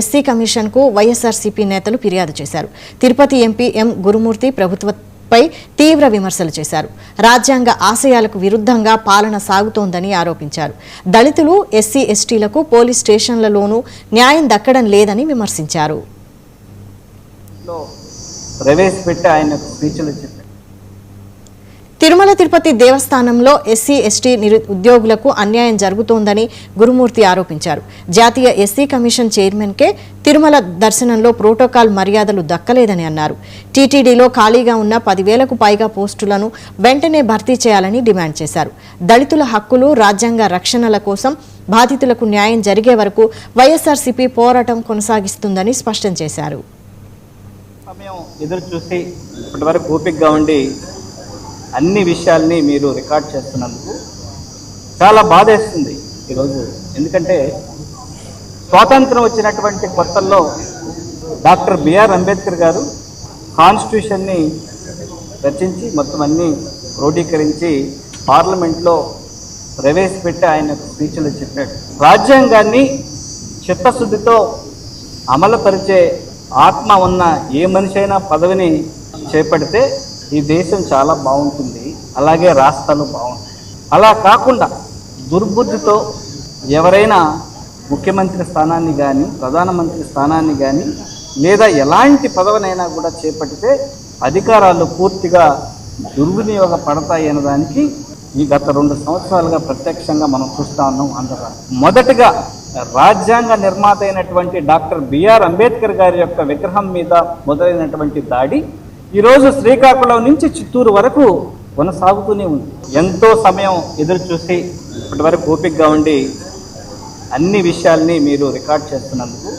SC కమిషన్కు వైఎస్ఆర్సీపీ నేతలు ఫిర్యాదు చేశారు. తిరుపతి ఎంపీ ఎం గురుమూర్తి ప్రభుత్వంపై తీవ్ర విమర్శలు చేశారు. రాజ్యాంగ ఆశయాలకు విరుద్ధంగా పాలన సాగుతోందని ఆరోపించారు. దళితులు, ఎస్సీ, ఎస్టీలకు పోలీస్ స్టేషన్లలోనూ న్యాయం దక్కడం లేదని విమర్శించారు. తిరుమల తిరుపతి దేవస్థానంలో ఎస్సీ, ఎస్టీ ఉద్యోగులకు అన్యాయం జరుగుతోందని గురుమూర్తి ఆరోపించారు. జాతీయ ఎస్సీ కమిషన్ చైర్మన్కే తిరుమల దర్శనంలో ప్రోటోకాల్ మర్యాదలు దక్కలేదని అన్నారు. టీటీడీలో ఖాళీగా ఉన్న 10,000కు పైగా పోస్టులను వెంటనే భర్తీ చేయాలని డిమాండ్ చేశారు. దళితుల హక్కులు, రాజ్యాంగ రక్షణల కోసం బాధితులకు న్యాయం జరిగే వరకు వైఎస్ఆర్సీపీ పోరాటం కొనసాగిస్తుందని స్పష్టం చేశారు. ఎదురు చూసి ఇప్పటివరకు ఓపికగా ఉండి అన్ని విషయాల్ని మీరు రికార్డ్ చేస్తున్నందుకు చాలా బాధేస్తుంది ఈరోజు. ఎందుకంటే స్వాతంత్రం వచ్చినటువంటి కొత్తల్లో డాక్టర్ బిఆర్ అంబేద్కర్ గారు కాన్స్టిట్యూషన్ని రచించి మొత్తం అన్నీ క్రోడీకరించి పార్లమెంట్లో ప్రవేశపెట్టి ఆయన స్పీచ్లో చెప్పాడు. రాజ్యాంగాన్ని చిత్తశుద్ధితో అమలుపరిచే ఆత్మ ఉన్న ఏ మనిషి అయినా పదవిని చేపడితే ఈ దేశం చాలా బాగుంటుంది, అలాగే రాష్ట్రాలు బాగుంటాయి. అలా కాకుండా దుర్బుద్ధితో ఎవరైనా ముఖ్యమంత్రి స్థానాన్ని కానీ, ప్రధానమంత్రి స్థానాన్ని కానీ, లేదా ఎలాంటి పదవినైనా కూడా చేపడితే అధికారాలు పూర్తిగా దుర్వినియోగపడతాయి అన్నదానికి ఈ గత 2 సంవత్సరాలుగా ప్రత్యక్షంగా మనం చూస్తూ ఉన్నాం. అందరూ మొదటగా రాజ్యాంగ నిర్మాత అయినటువంటి డాక్టర్ బిఆర్ అంబేద్కర్ గారి యొక్క విగ్రహం మీద మొదలైనటువంటి దాడి ఈరోజు శ్రీకాకుళం నుంచి చిత్తూరు వరకు కొనసాగుతూనే ఉంది. ఎంతో సమయం ఎదురు చూసి ఇప్పటివరకు ఓపికగా ఉండి అన్ని విషయాల్ని మీరు రికార్డ్ చేస్తున్నందుకు